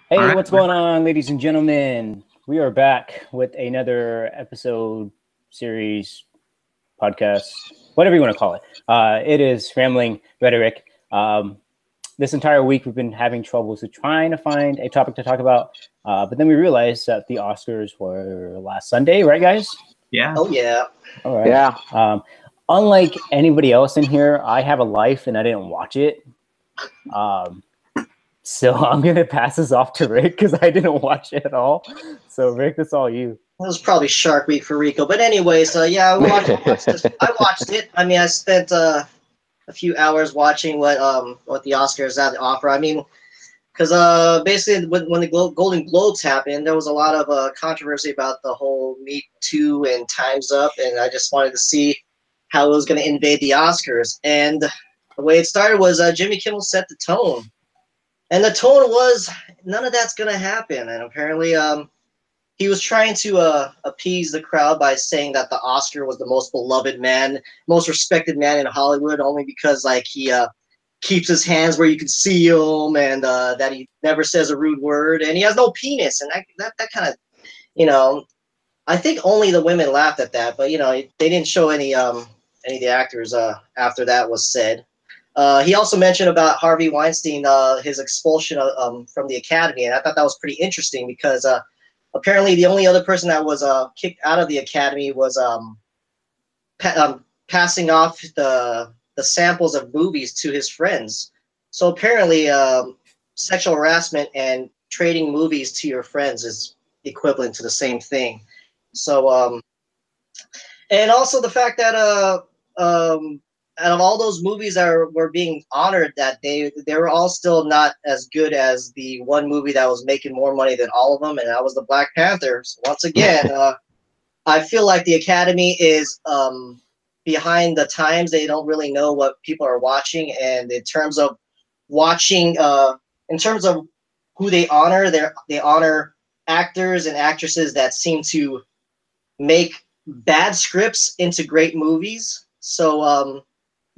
All Hey, right. what's going on, ladies and gentlemen? We are back with another episode, series, podcast, whatever you want to call it. It is Rambling Rhetoric. This entire week, we've been having troubles with trying to find a topic to talk about. But then we realized that the Oscars were last Sunday, right, guys? Yeah. Oh yeah. All right. Yeah. Unlike anybody else in here, I have a life and I didn't watch it. So I'm going to pass this off to Rick because I didn't watch it at all. So, Rick, that's all you. It was probably Shark Week for Rico, but anyways, yeah, I watched it. I mean, I spent a few hours watching what the Oscars had to offer. I mean, because basically when the Golden Globes happened, there was a lot of controversy about the whole Me Too and Time's Up, and I just wanted to see how it was going to invade the Oscars. And the way it started was Jimmy Kimmel set the tone. And the tone was, none of that's going to happen. And apparently he was trying to appease the crowd by saying that the Oscar was the most beloved man, most respected man in Hollywood, only because like he keeps his hands where you can see him, and that he never says a rude word, and he has no penis. And that kind of, I think only the women laughed at that, but, they didn't show any of the actors after that was said. He also mentioned about Harvey Weinstein, his expulsion from the Academy, and I thought that was pretty interesting because apparently the only other person that was kicked out of the Academy was passing off the samples of movies to his friends. So apparently sexual harassment and trading movies to your friends is equivalent to the same thing. So and also the fact that out of all those movies that were being honored that day, they were all still not as good as the one movie that was making more money than all of them, and that was the Black Panthers. Once again, I feel like the Academy is behind the times. They don't really know what people are watching, and in terms of watching, in terms of who they honor, they honor actors and actresses that seem to make bad scripts into great movies. So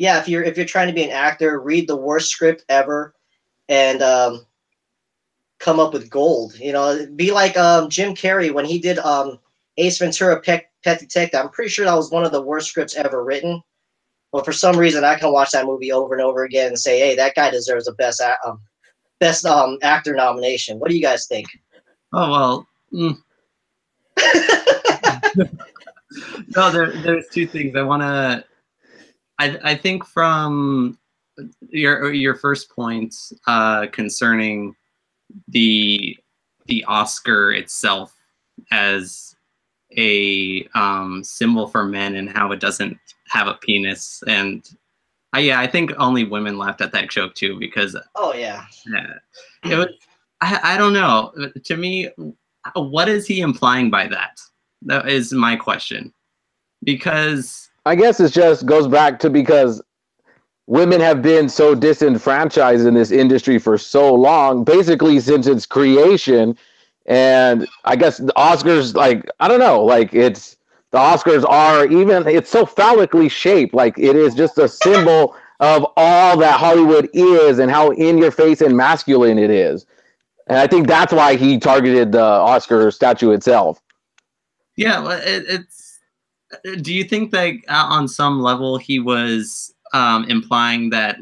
yeah, if you're trying to be an actor, read the worst script ever, and come up with gold. Be like Jim Carrey when he did Ace Ventura: Pet Detective. I'm pretty sure that was one of the worst scripts ever written. But for some reason, I can watch that movie over and over again and say, "Hey, that guy deserves a best actor nomination." What do you guys think? Oh well. No, there's two things I want to. I think from your first point concerning the Oscar itself as a symbol for men and how it doesn't have a penis, and I think only women laughed at that joke too because yeah, it was I don't know, to me, what is he implying by that? That is my question, because I guess it just goes back to because women have been so disenfranchised in this industry for so long, basically since its creation. And I guess the Oscars, like, I don't know, like the Oscars are it's so phallically shaped. Like it is just a symbol of all that Hollywood is and how in your face and masculine it is. And I think that's why he targeted the Oscar statue itself. Yeah, well, it's. Do you think that on some level he was implying that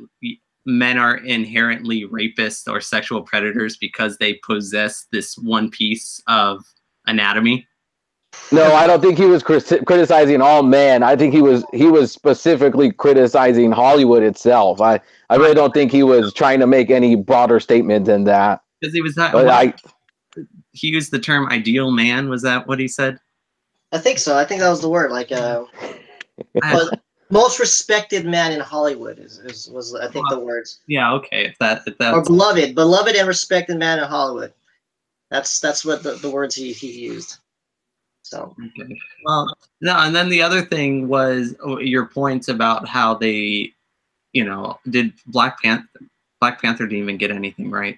men are inherently rapists or sexual predators because they possess this one piece of anatomy? No, I don't think he was criticizing all men. I think he was specifically criticizing Hollywood itself. I really don't think he was trying to make any broader statement than that. Because he was not. He used the term "ideal man." Was that what he said? I think so. I think that was the word. Like, most respected man in Hollywood was I think the words. Yeah. Okay. If that. Or beloved and respected man in Hollywood. That's what the words he used. So. Okay. Well, no, and then the other thing was your points about how they, did Black Panther didn't even get anything right.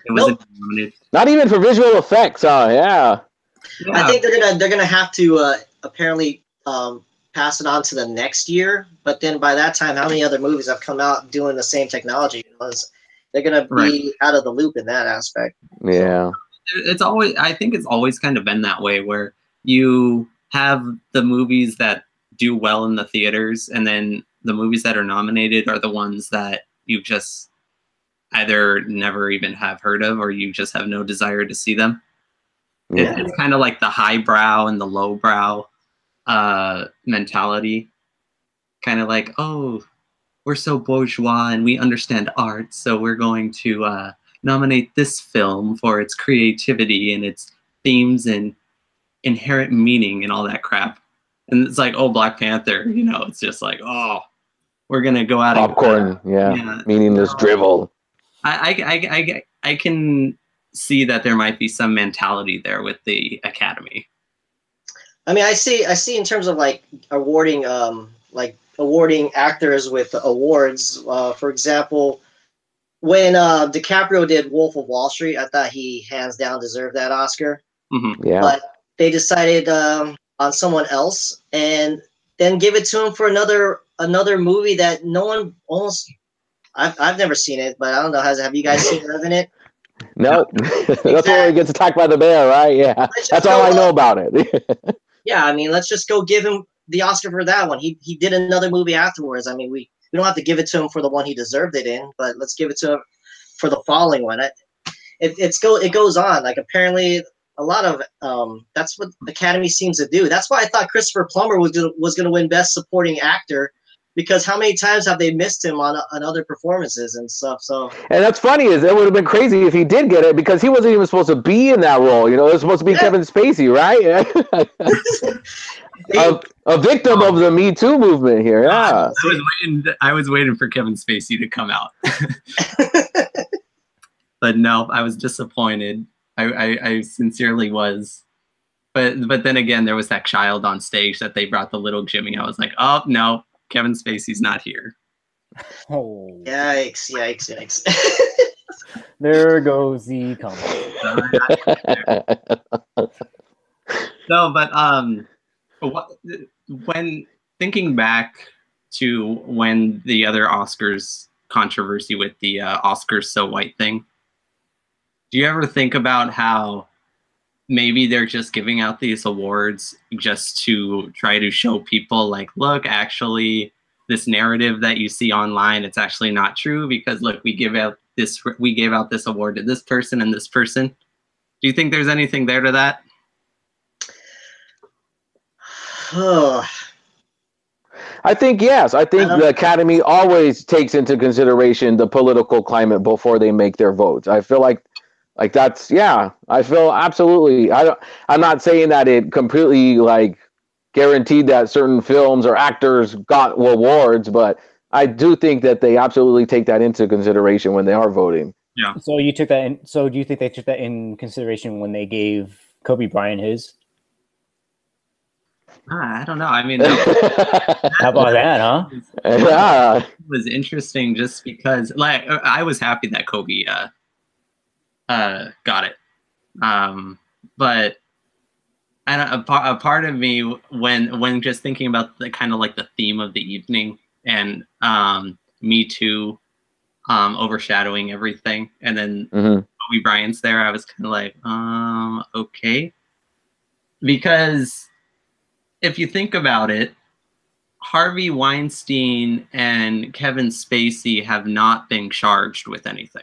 It wasn't nominated. Not even for visual effects. Yeah. I think they're gonna have to apparently pass it on to the next year. But then by that time, how many other movies have come out doing the same technology? It's They're gonna be out of the loop in that aspect. Yeah. It's always, I think it's always kind of been that way, where you have the movies that do well in the theaters, and then the movies that are nominated are the ones that you just either never even have heard of, or you just have no desire to see them. Yeah. It's kind of like the highbrow and the lowbrow mentality. Kind of like, oh, we're so bourgeois and we understand art, so we're going to nominate this film for its creativity and its themes and inherent meaning and all that crap. And it's like, oh, Black Panther, you know, it's just like, oh, we're gonna go out popcorn, meaningless drivel. I can see that there might be some mentality there with the Academy. I mean, I see in terms of like awarding actors with awards. For example, when DiCaprio did Wolf of Wall Street, I thought he hands down deserved that Oscar. Mm-hmm. Yeah. But they decided on someone else, and then give it to him for another movie that no one almost. I've never seen it, but I don't know. Have you guys seen Revenant? Nope. That's where he gets attacked by the bear, right? Yeah. That's all I know about it. Yeah, I mean, let's just go give him the Oscar for that one. He did another movie afterwards. I mean, we don't have to give it to him for the one he deserved it in, but let's give it to him for the following one. It goes on. Like, apparently a lot of that's what the Academy seems to do. That's why I thought Christopher Plummer was going to win Best Supporting Actor, because how many times have they missed him on other performances and stuff? So, and that's funny, is it would have been crazy if he did get it, because he wasn't even supposed to be in that role. You know, it was supposed to be Kevin Spacey, right? a victim of the Me Too movement here. Yeah. I was waiting for Kevin Spacey to come out. But no, I was disappointed. I sincerely was. But then again, there was that child on stage that they brought, the little Jimmy. I was like, oh no, Kevin Spacey's not here. Oh, yikes! There goes the comment. No, but when thinking back to when the other Oscars controversy with the Oscars so white thing, do you ever think about how maybe they're just giving out these awards just to try to show people, like, look, actually, this narrative that you see online, it's actually not true, because look, we gave out this award to this person and this person. Do you think there's anything there to that? I think yes. I think the Academy always takes into consideration the political climate before they make their votes. I feel like that's, yeah, I feel absolutely. I'm not saying that it completely like guaranteed that certain films or actors got awards, but I do think that they absolutely take that into consideration when they are voting. Yeah. So you took that in, so do you think they took that in consideration when they gave Kobe Bryant his? I don't know. I mean, how about that, huh? Yeah. It was interesting just because, like, I was happy that Kobe got it. But a part of me, when just thinking about the kind of like the theme of the evening and Me Too overshadowing everything, and then Kobe Bryant's there, I was kind of like, okay. Because if you think about it, Harvey Weinstein and Kevin Spacey have not been charged with anything.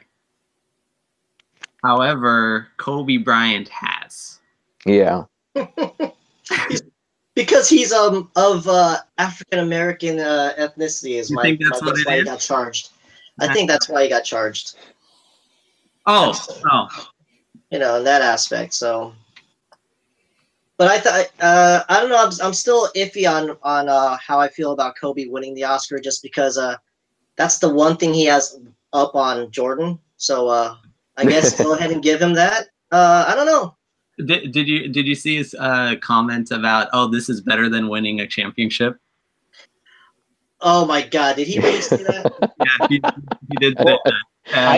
However, Kobe Bryant has. Yeah. Because he's of African American ethnicity, is my. That's why he got charged. I think that's why he got charged. Oh. You know, in that aspect. So, but I thought I don't know. I'm still iffy on how I feel about Kobe winning the Oscar, just because that's the one thing he has up on Jordan. So I guess go ahead and give him that. I don't know. Did you see his comment about, oh, this is better than winning a championship? Oh my God! Did he really say that? Yeah, he did.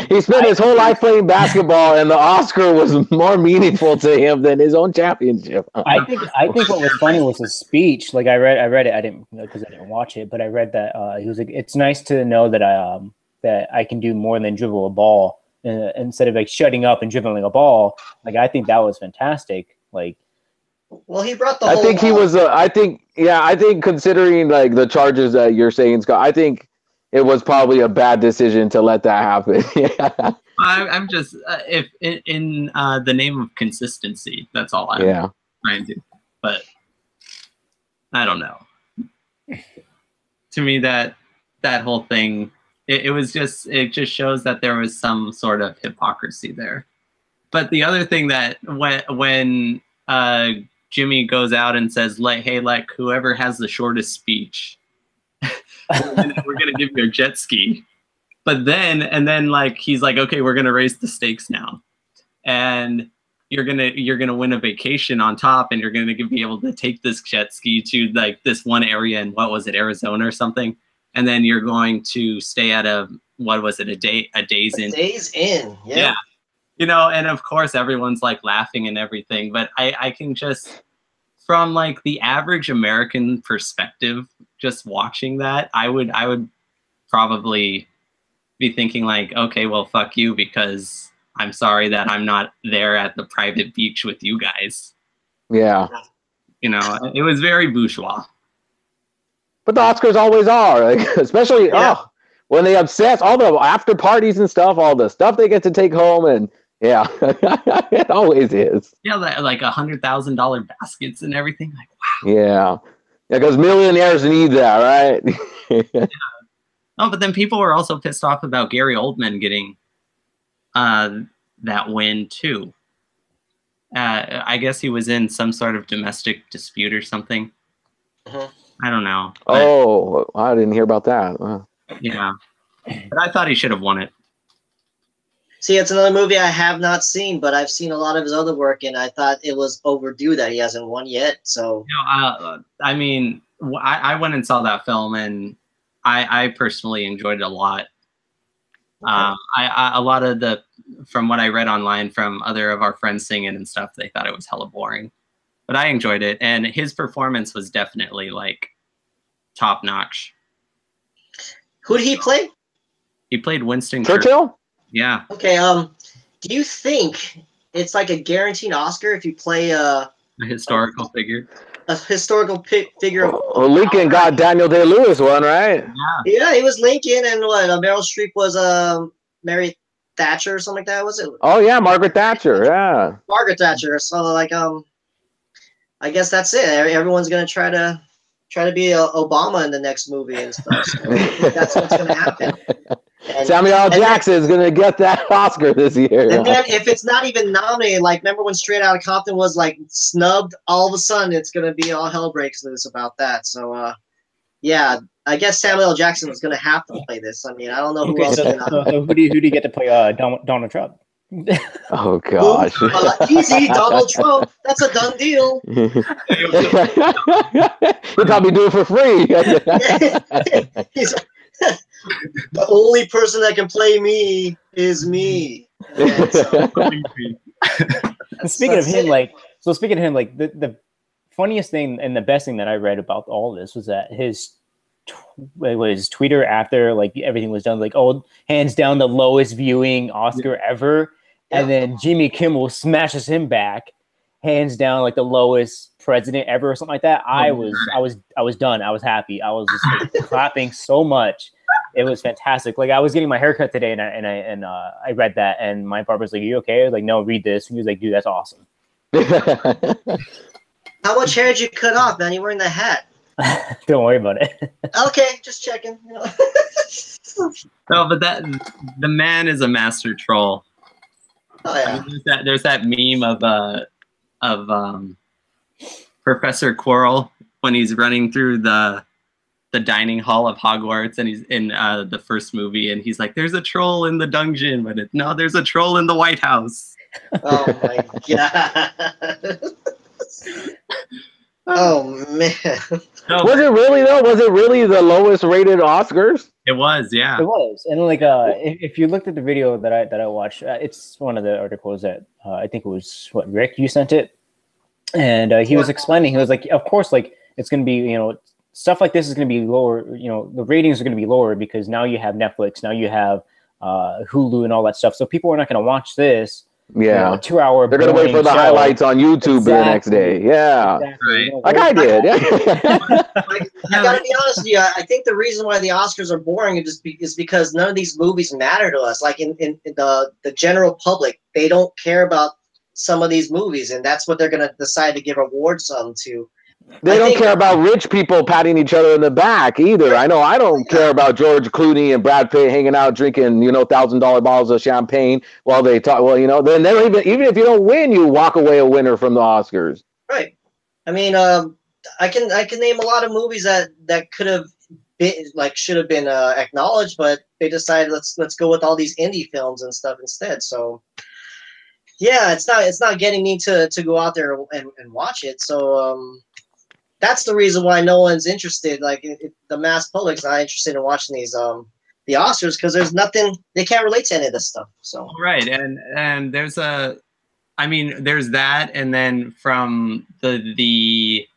He spent his whole life playing basketball, and the Oscar was more meaningful to him than his own championship. I think what was funny was his speech. Like I read it. I didn't, because I didn't watch it, but I read that he was like, "It's nice to know that that I can do more than dribble a ball instead of like shutting up and dribbling a ball. Like, I think that was fantastic. Like, well, he brought the I whole. think he was. I think considering like the charges that you're saying, Scott, I think it was probably a bad decision to let that happen. Yeah. I'm just if in the name of consistency, that's all I'm trying to do. But I don't know. To me, that whole thing, it just shows that there was some sort of hypocrisy there. But the other thing that when Jimmy goes out and says, "Hey, like whoever has the shortest speech, we're gonna give you a jet ski." But then like he's like, "Okay, we're gonna raise the stakes now, and you're gonna win a vacation on top, and you're gonna be able to take this jet ski to like this one area in what was it, Arizona or something, and then you're going to stay at a Days Inn." Days Inn, yeah. You know, and of course everyone's like laughing and everything, but I can just, from like the average American perspective, just watching that, I would probably be thinking like, okay, well, fuck you, because I'm sorry that I'm not there at the private beach with you guys. Yeah. You know, it was very bourgeois. But the Oscars always are, like, especially when they obsess, all the after parties and stuff, all the stuff they get to take home, and yeah, it always is. Yeah, like $100,000 baskets and everything. Like, wow. Yeah, because millionaires need that, right? Yeah. Oh, but then people were also pissed off about Gary Oldman getting that win too. I guess he was in some sort of domestic dispute or something. I don't know. Oh, I didn't hear about that. Yeah, but I thought he should have won it. See, it's another movie I have not seen, but I've seen a lot of his other work, and I thought it was overdue that he hasn't won yet. So, I mean, I went and saw that film, and I personally enjoyed it a lot. Okay. A lot of from what I read online from other of our friends seeing it and stuff, they thought it was hella boring, but I enjoyed it, and his performance was definitely like top notch. Who did he play? He played Winston Churchill. Yeah. Okay. Do you think it's like a guaranteed Oscar if you play a historical figure? A historical figure. Well, Lincoln got Daniel Day-Lewis one, right? Yeah, he was Lincoln, and what? Meryl Streep was Mary Thatcher or something like that. Was it? Oh yeah, Margaret Thatcher. Yeah. Margaret Thatcher. So like I guess that's it. Everyone's gonna try to be Obama in the next movie and stuff. So that's what's gonna happen. And, Samuel L. Jackson is going to get that Oscar this year. And then if it's not even nominated, like remember when Straight Outta Compton was like snubbed, all of a sudden it's going to be all hell breaks loose about that. So, yeah, I guess Samuel L. Jackson is going to have to play this. I mean, I don't know who else. So who do you get to play Donald Trump? Oh, gosh. Easy, Donald Trump. That's a done deal. He'll probably do it for free. The only person that can play me is me. Speaking of him, the funniest thing and the best thing that I read about all this was that his Twitter after like everything was done, like, oh, hands down the lowest viewing Oscar ever, and then Jimmy Kimmel smashes him back, hands down like the lowest president ever or something like that. I was done. I was happy. I was just like, clapping so much. It was fantastic. Like I was getting my haircut today, and I read that, and my barber's like, "Are you okay?" I was like, "No, read this." And he was like, "Dude, that's awesome." How much hair did you cut off, man? You're wearing the hat. Don't worry about it. Okay, just checking. You know. No, but the man is a master troll. Oh yeah. I mean, there's that meme of Professor Quirrell when he's running through the dining hall of Hogwarts, and he's in the first movie, and he's like, "There's a troll in the dungeon," but no, there's a troll in the White House. Oh my god. Oh man. No, was it really though? Was it really the lowest rated Oscars? It was, yeah. It was, and like if you looked at the video that I watched, it's one of the articles that I think it was Rick, you sent it, and he was explaining. He was like, of course, like it's going to be stuff like this is going to be lower. You know, the ratings are going to be lower because now you have Netflix, now you have Hulu and all that stuff. So people are not going to watch this. Yeah, you know, 2 hour. They're gonna wait for the highlights on YouTube the next day. Yeah, exactly. Right. Like I did. Like, I gotta be honest with you. I think the reason why the Oscars are boring is because none of these movies matter to us. Like in the general public, they don't care about some of these movies, and that's what they're gonna decide to give awards to. They don't care about rich people patting each other in the back either. I know I don't care about George Clooney and Brad Pitt hanging out drinking, you know, $1,000 bottles of champagne while they talk. Well, you know, then they don't even if you don't win, you walk away a winner from the Oscars. Right. I mean, I can name a lot of movies that could have been should have been acknowledged, but they decided let's go with all these indie films and stuff instead. So yeah, it's not getting me to go out there and watch it. So that's the reason why no one's interested. Like the mass public's not interested in watching these the Oscars because there's nothing they can't relate to any of this stuff. So right, and there's there's that, and then from the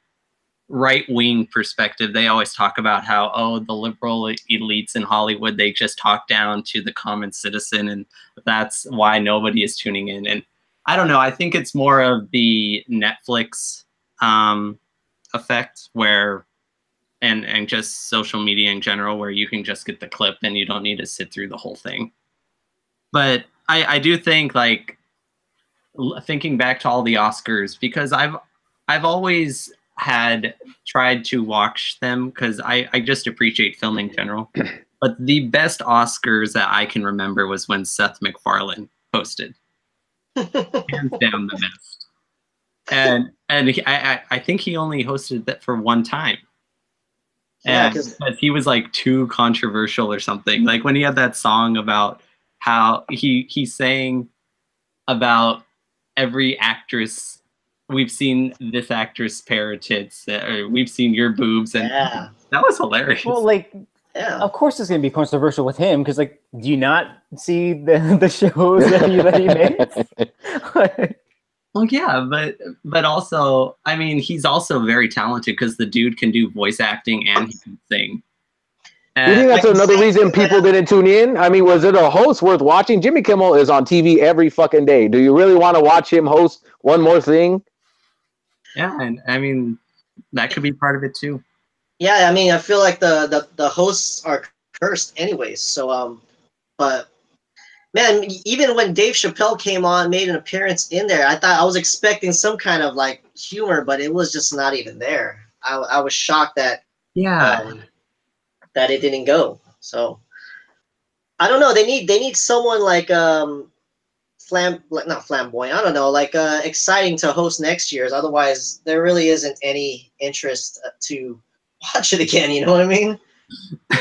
right wing perspective, they always talk about how the liberal elites in Hollywood, they just talk down to the common citizen, and that's why nobody is tuning in. And I don't know. I think it's more of the Netflix effect where and just social media in general where you can just get the clip and you don't need to sit through the whole thing. But I do think, like, thinking back to all the Oscars, because I've always had tried to watch them because I just appreciate film in general. But the best Oscars that I can remember was when Seth MacFarlane hosted. Hands down the best. And I think he only hosted that for one time. And because he was like too controversial or something. Like when he had that song about how he sang about every actress. We've seen this actress pair of tits, or we've seen your boobs, and that was hilarious. Well, like, of course it's going to be controversial with him because, like, do you not see the shows that he makes? Well, yeah, but also, I mean, he's also very talented because the dude can do voice acting and he can sing. You think that's another reason people didn't tune in? I mean, was it a host worth watching? Jimmy Kimmel is on TV every fucking day. Do you really want to watch him host one more thing? Yeah, and I mean, that could be part of it too. Yeah, I mean, I feel like the hosts are cursed anyways. So, but man, even when Dave Chappelle came on, made an appearance in there, I was expecting some kind of like humor, but it was just not even there. I was shocked that that it didn't go. So I don't know. They need someone like not flamboyant. I don't know, like exciting to host next year's. Otherwise, there really isn't any interest to watch it again. You know what I mean?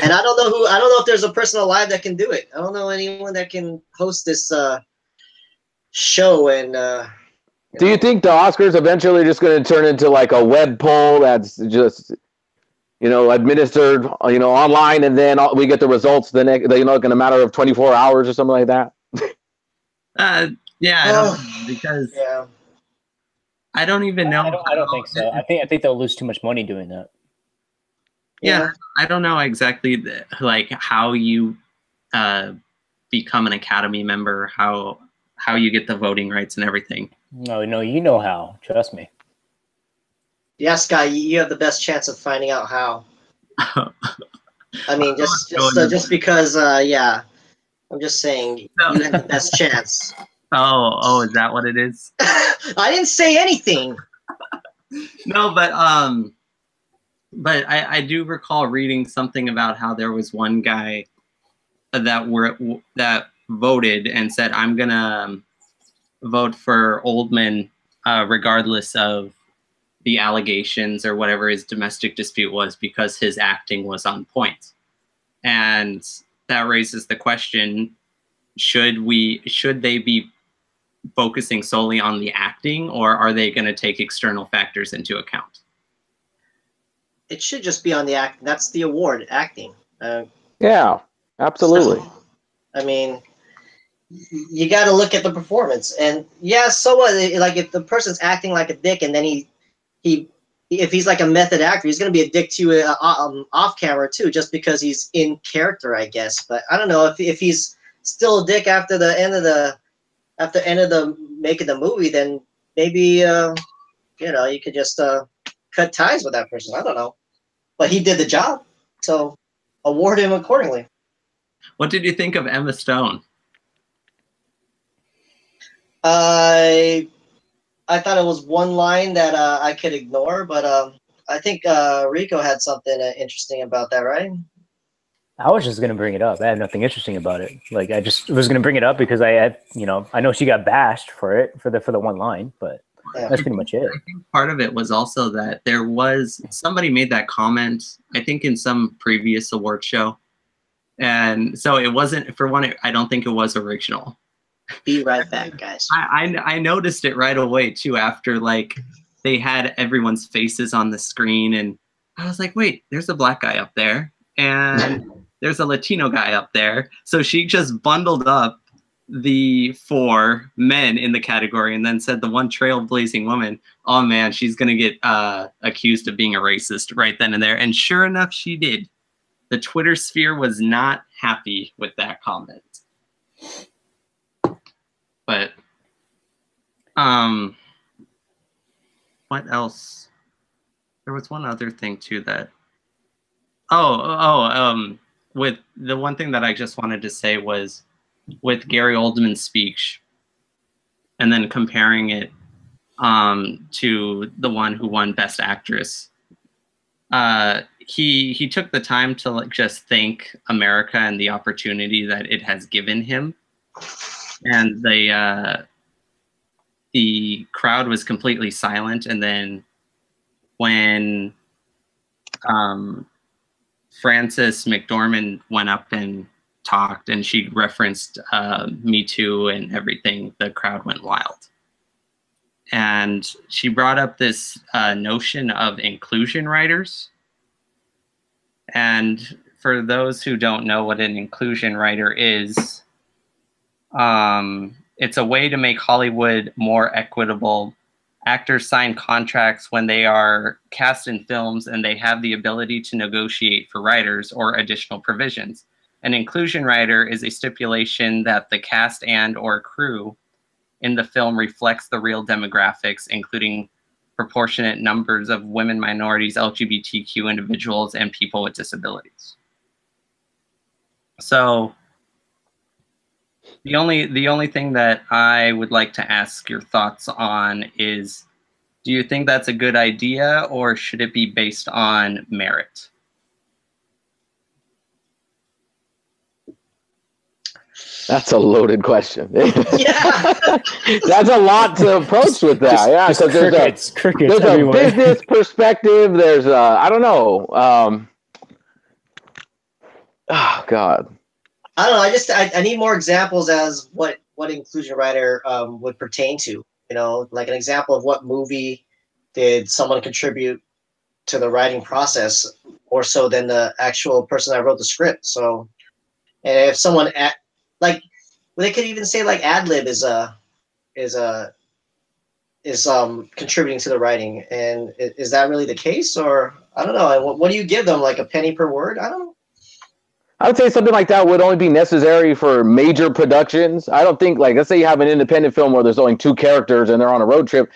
And I don't know if there's a person alive that can do it. I don't know anyone that can host this show. And do you think the Oscars eventually are just going to turn into like a web poll that's just, you know, administered, you know, online, and then we get the results the next, you know, in a matter of 24 hours or something like that? Yeah, I don't know, because I don't even know. I don't think so. I think they'll lose too much money doing that. Yeah, I don't know exactly like how you become an Academy member, how you get the voting rights and everything. No, you know how. Trust me. Yes, Guy, you have the best chance of finding out how. I mean, just because, I'm just saying you have the best chance. Oh, is that what it is? I didn't say anything. No, but I do recall reading something about how there was one guy that voted and said, I'm gonna vote for Oldman regardless of the allegations or whatever his domestic dispute was, because his acting was on point. And that raises the question, should they be focusing solely on the acting, or are they going to take external factors into account? It should just be on the acting. That's the award, acting. Yeah, absolutely. So, I mean, you got to look at the performance. And yeah, so what? Like if the person's acting like a dick and then he if he's like a method actor, he's gonna be a dick to you off camera too, just because he's in character, I guess. But I don't know if he's still a dick after the end of the making the movie, then maybe you could just cut ties with that person. I don't know, but he did the job, so award him accordingly. What did you think of Emma Stone? I thought it was one line that I could ignore, but I think Rico had something interesting about that, right? I was just gonna bring it up. I had nothing interesting about it. Like I just was gonna bring it up because I had, I know she got bashed for it for the one line, but that's pretty much it. I think part of it was also that there was somebody made that comment, I think in some previous award show, and so it wasn't, for one, I don't think it was original. Be right back, guys. I noticed it right away too, after like they had everyone's faces on the screen, and I was like, wait, there's a black guy up there and there's a Latino guy up there. So she just bundled up the 4 men in the category and then said the one trailblazing woman, oh man, she's gonna get accused of being a racist right then and there. And sure enough, she did. The Twitter sphere was not happy with that comment. But what else? There was one other thing too that with the one thing that I just wanted to say was with Gary Oldman's speech and then comparing it to the one who won Best Actress. He took the time to like just thank America and the opportunity that it has given him. And the crowd was completely silent. And then when Frances McDormand went up and talked and she referenced Me Too and everything, the crowd went wild. And she brought up this notion of inclusion writers. And for those who don't know what an inclusion writer is, it's a way to make Hollywood more equitable. Actors sign contracts when they are cast in films and they have the ability to negotiate for writers or additional provisions. An inclusion writer is a stipulation that the cast and/or crew in the film reflects the real demographics, including proportionate numbers of women, minorities, LGBTQ individuals, and people with disabilities. So the only thing that I would like to ask your thoughts on is, do you think that's a good idea, or should it be based on merit? That's a loaded question. Yeah. That's a lot to approach with that. Yeah, because there's a business perspective. There's I don't know. Oh God. I don't know. I need more examples as what inclusion writer would pertain to. Like an example of what movie did someone contribute to the writing process more so than the actual person that wrote the script. So, and if someone they could even say like ad lib is contributing to the writing, and is that really the case, or I don't know. What do you give them, like a penny per word? I don't know. I would say something like that would only be necessary for major productions. I don't think, like, let's say you have an independent film where there's only 2 characters and they're on a road trip.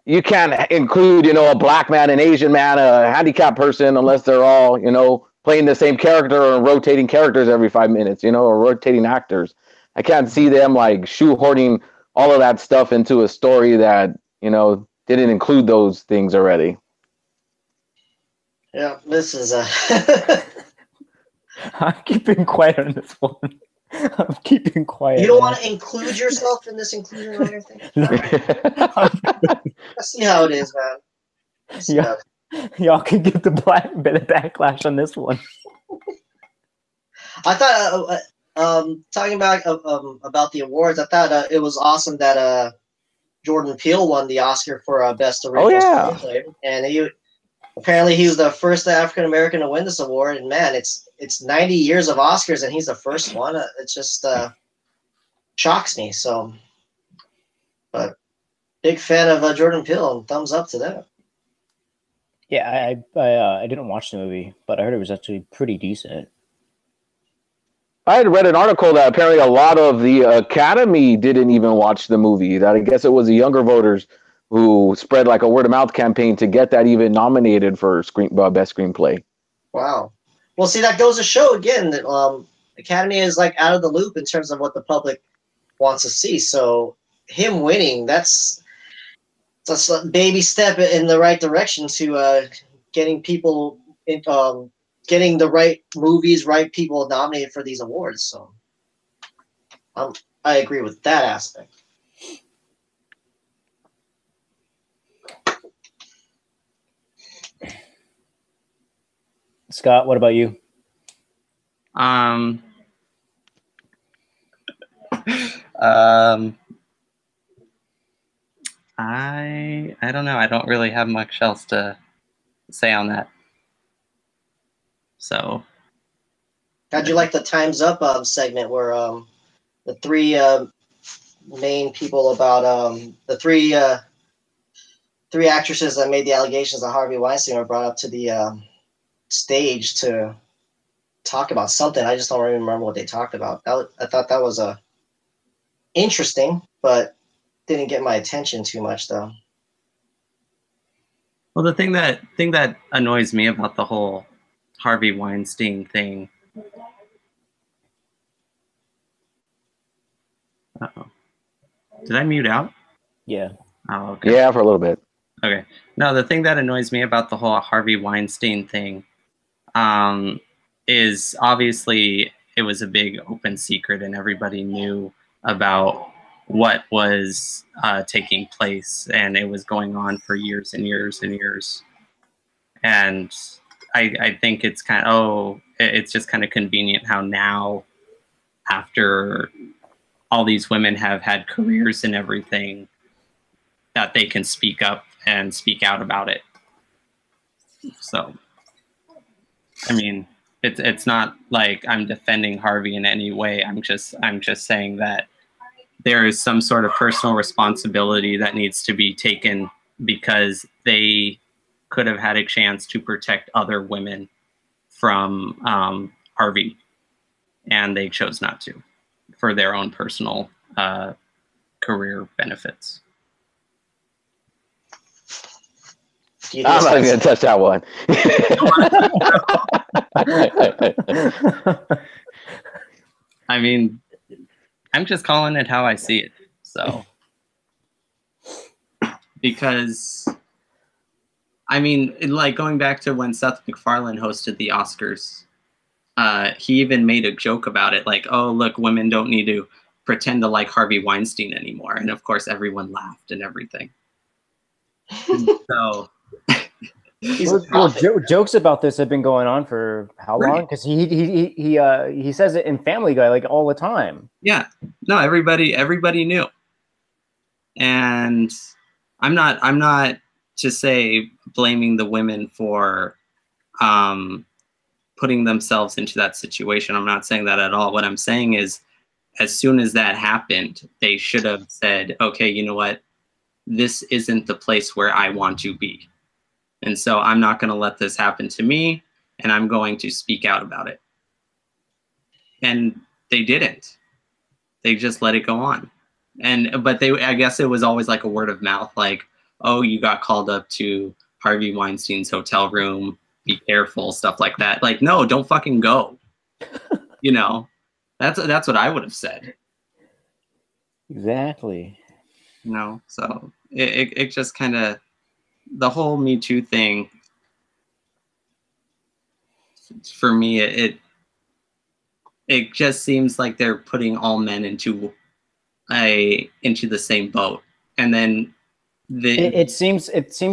You can't include, a black man, an Asian man, a handicapped person, unless they're all, playing the same character or rotating characters every 5 minutes, or rotating actors. I can't see them like shoehorning all of that stuff into a story that, didn't include those things already. Yeah, this is I'm keeping quiet on this one. I'm keeping quiet. You don't want to include yourself in this inclusion writer thing? Let's see how it is, man. Y'all can get the backlash on this one. I thought, talking about the awards, I thought it was awesome that Jordan Peele won the Oscar for Best Original Screenplay, and apparently he was the first African American to win this award. And man, it's 90 years of Oscars, and he's the first one. It just shocks me. So, but big fan of Jordan Peele, and thumbs up to that. Yeah, I didn't watch the movie, but I heard it was actually pretty decent. I had read an article that apparently a lot of the Academy didn't even watch the movie. That I guess it was the younger voters who spread like a word of mouth campaign to get that even nominated for best screenplay. Wow. Well, see, that goes to show again that Academy is like out of the loop in terms of what the public wants to see. So him winning, that's a baby step in the right direction to getting people getting the right movies, right people nominated for these awards. So I agree with that aspect. Scott, what about you? Um, I don't know. I don't really have much else to say on that. So, How'd you like the Time's Up segment where the three main people about the three actresses that made the allegations of Harvey Weinstein were brought up to the stage to talk about something? I just don't even remember what they talked about. I thought that was interesting, but didn't get my attention too much though. well, the thing that annoys me about the whole Harvey Weinstein thing. Uh-oh. Did I mute out? Yeah. Oh, okay. Yeah, for a little bit. Okay. No, the thing that annoys me about the whole Harvey Weinstein thing is obviously it was a big open secret and everybody knew about what was taking place, and it was going on for years and years and years. And I think it's it's just kind of convenient how now, after all these women have had careers and everything, that they can speak up and speak out about it. So, I mean, it's not like I'm defending Harvey in any way. I'm just saying that there is some sort of personal responsibility that needs to be taken, because they could have had a chance to protect other women from Harvey, and they chose not to for their own personal career benefits. I'm not even going to touch that one. I mean, I'm just calling it how I see it. So, because, I mean, like going back to when Seth MacFarlane hosted the Oscars, he even made a joke about it, like, oh, look, women don't need to pretend to like Harvey Weinstein anymore. And of course, everyone laughed and everything. So, jokes about this have been going on for how long? Because he says it in Family Guy like all the time. Yeah, no, everybody knew, and I'm not to say blaming the women for putting themselves into that situation. I'm not saying that at all. What I'm saying is, as soon as that happened, they should have said, okay, you know what? This isn't the place where I want to be. And so I'm not going to let this happen to me, and I'm going to speak out about it. And they didn't. They just let it go on. But I guess it was always like a word of mouth, like, oh, you got called up to Harvey Weinstein's hotel room, be careful, stuff like that. Like, no, don't fucking go. You know, that's what I would have said. Exactly. You know, so it just kind of, the whole Me Too thing, for me, it just seems like they're putting all men into the same boat, and then it seems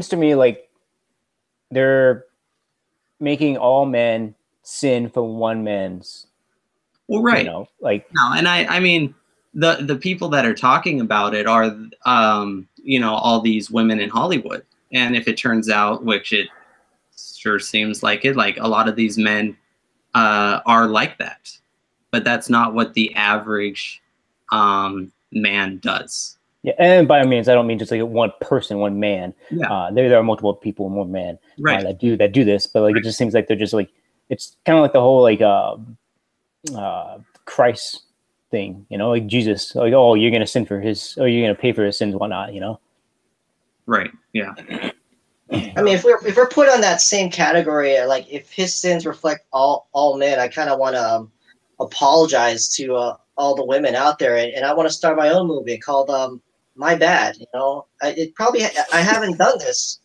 to me like they're making all men sin for one man's. Well, right. You know, like, no, and I mean, the people that are talking about it are you know, all these women in Hollywood. And if it turns out, which it sure seems like it, like a lot of these men are like that, but that's not what the average man does. Yeah, and by means, I don't mean just like one person, one man. Yeah. There are multiple people, one man, Right. that do this. But like, it just seems like they're just like, it's kind of like the whole like Christ thing, you know, like Jesus, like, oh, you're gonna sin for his, or you're gonna pay for his sins, whatnot, you know. Right. Yeah. I mean, if we're put on that same category, like if his sins reflect all men, I kind of want to apologize to all the women out there, and I want to start my own movie called My Bad. You know, I haven't done this,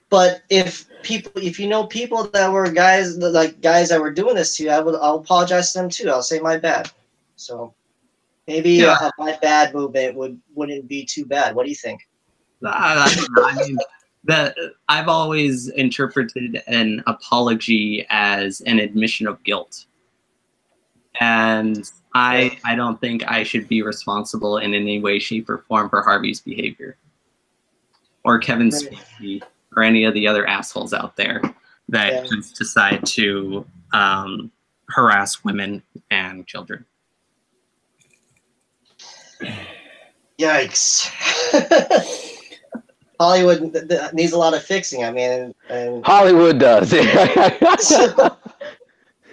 but if you know people that were guys that were doing this to you, I'll apologize to them too. I'll say my bad. So maybe a My Bad movement wouldn't be too bad. What do you think? I don't know. I mean, I've always interpreted an apology as an admission of guilt. And I don't think I should be responsible in any way, shape, or form for Harvey's behavior. Or Kevin Spacey, or any of the other assholes out there that just decide to harass women and children. Yikes. Hollywood needs a lot of fixing. I mean, and Hollywood does.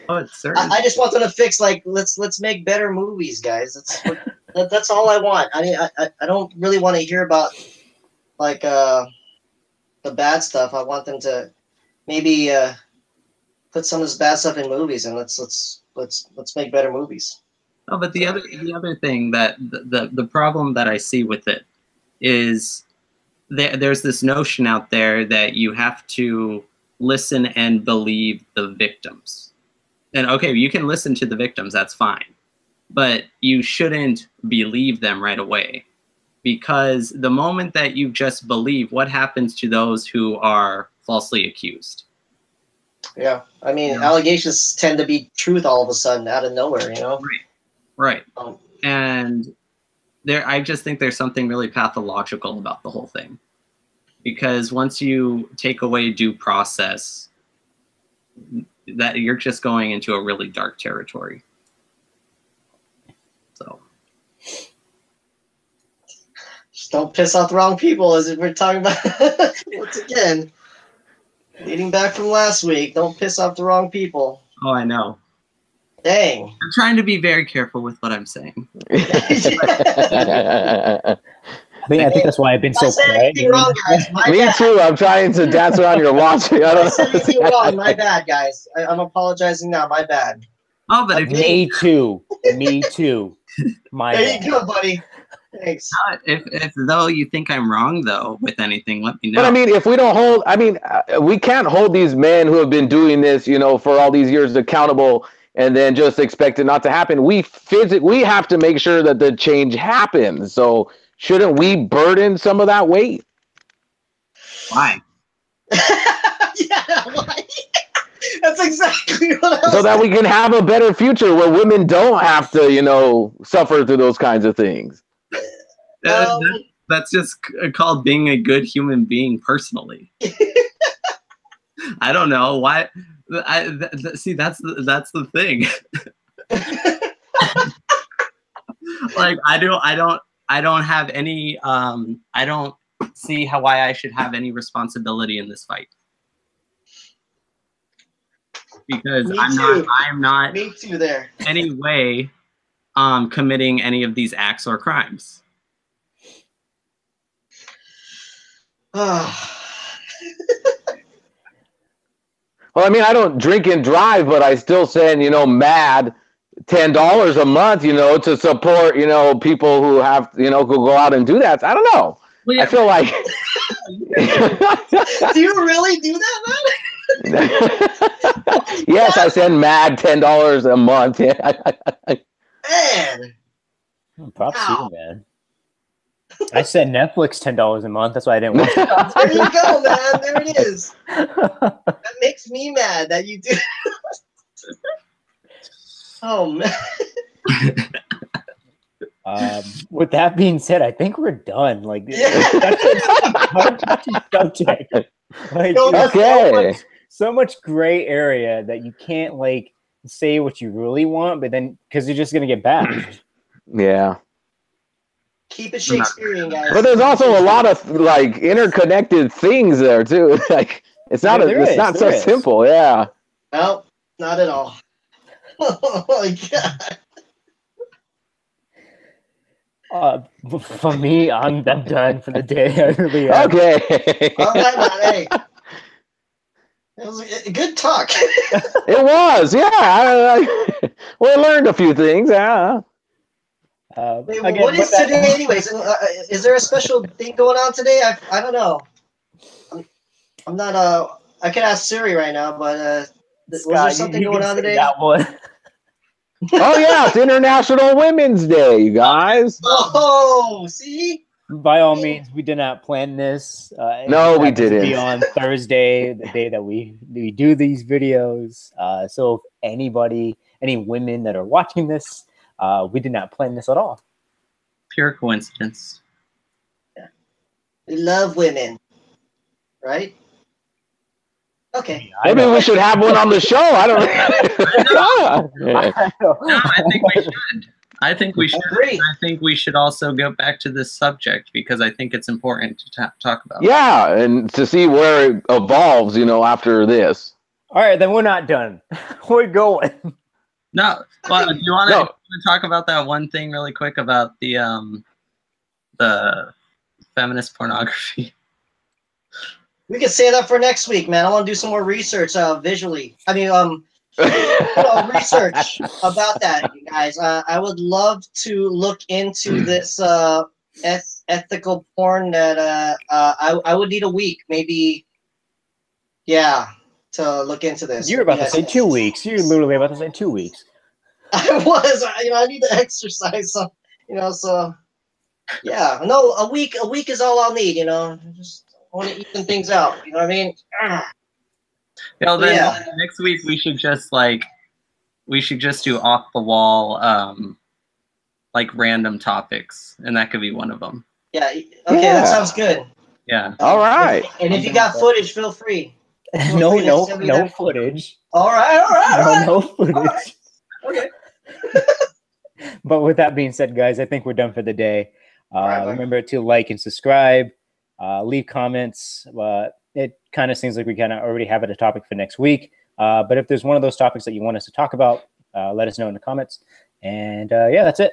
Oh, it's certain. I just want them to fix. Like, let's make better movies, guys. That's all I want. I mean, I don't really want to hear about like the bad stuff. I want them to maybe put some of this bad stuff in movies, and let's make better movies. Oh, but the other thing that the problem that I see with it is there's this notion out there that you have to listen and believe the victims. And okay, you can listen to the victims, that's fine. But you shouldn't believe them right away. Because the moment that you just believe, what happens to those who are falsely accused? Yeah, I mean, allegations tend to be truth all of a sudden out of nowhere, you know? Right. And I just think there's something really pathological about the whole thing. Because once you take away due process, that you're just going into a really dark territory. So just don't piss off the wrong people, as if we're talking about once again. Leading back from last week, don't piss off the wrong people. Oh, I know. Dang. I'm trying to be very careful with what I'm saying. I think that's why I've been so quiet. Wrong, guys. Me too. I'm trying to dance around your launching. I don't know. I said anything wrong. My bad, guys. I'm apologizing now. My bad. Oh, but me too. Me too. My there bad. You go, buddy. Thanks. If though you think I'm wrong though with anything, let me know. But I mean, if we don't hold, I mean, we can't hold these men who have been doing this, you know, for all these years accountable, and then just expect it not to happen. We have to make sure that the change happens. So shouldn't we burden some of that weight? Why? Yeah, why? That's exactly what I was so that we can have a better future where women don't have to, you know, suffer through those kinds of things. That's just called being a good human being personally. I don't know why. See, that's the thing. Like I don't have any. I don't see why I should have any responsibility in this fight. Because I'm not Me too there. any way committing any of these acts or crimes. Well, I mean, I don't drink and drive, but I still send, you know, Mad $10 a month, you know, to support, you know, people who have, you know, who go out and do that. I don't know. Well, yeah. I feel like. Do you really do that, man? Yes, I send Mad $10 a month. Man. Props to you, man. I send Netflix $10 a month. That's why I didn't watch it. There you go, man. There it is. That makes me mad that you do. Oh, man. With that being said, I think we're done. Like, that's a subject. Like, okay. So much gray area that you can't like say what you really want, but then because you're just gonna get bashed. Yeah. Keep it Shakespearean, guys. But there's also a lot of like interconnected things there too. Like it's not so simple. Yeah. No, not at all. Oh my god. For me, I'm done for the day. I really am. Okay. All right, man. Hey, it was a good talk. It was, yeah. We learned a few things. Yeah. Wait, what is today, anyways? Is there a special thing going on today? I don't know. I'm not. I can ask Siri right now, but was there something going on today? That one. Oh yeah, it's International Women's Day, you guys. Oh, see. By all means, we did not plan this. No, we didn't. Be on Thursday, the day that we do these videos. So if any women that are watching this, we did not plan this at all. Pure coincidence. Yeah. We love women, right? Okay. Maybe we should have one on the show. I don't know. No, I think we should. I think we should. I think we should also go back to this subject because I think it's important to talk about. Yeah, and to see where it evolves, after this. All right, then we're not done. We're going. No, well, do you want to talk about that one thing really quick about the feminist pornography? We can say that for next week, man. I want to do some more research visually. I mean, research about that, you guys. I would love to look into this ethical porn that I would need a week, maybe. Yeah, to look into this. You were about to say 2 weeks. You're literally about to say 2 weeks. I was. I need to exercise some. So yeah. No, a week is all I'll need. Just want to even things out. You know what I mean? Next week we should just do off the wall random topics, and that could be one of them. Yeah. Okay, that sounds good. Yeah. All right. And if you got footage, feel free. No footage. All right. No footage. Right. Okay. But with that being said, guys, I think we're done for the day. Remember to like and subscribe, leave comments. It kind of seems like we kind of already have a topic for next week. But if there's one of those topics that you want us to talk about, let us know in the comments. And yeah, that's it.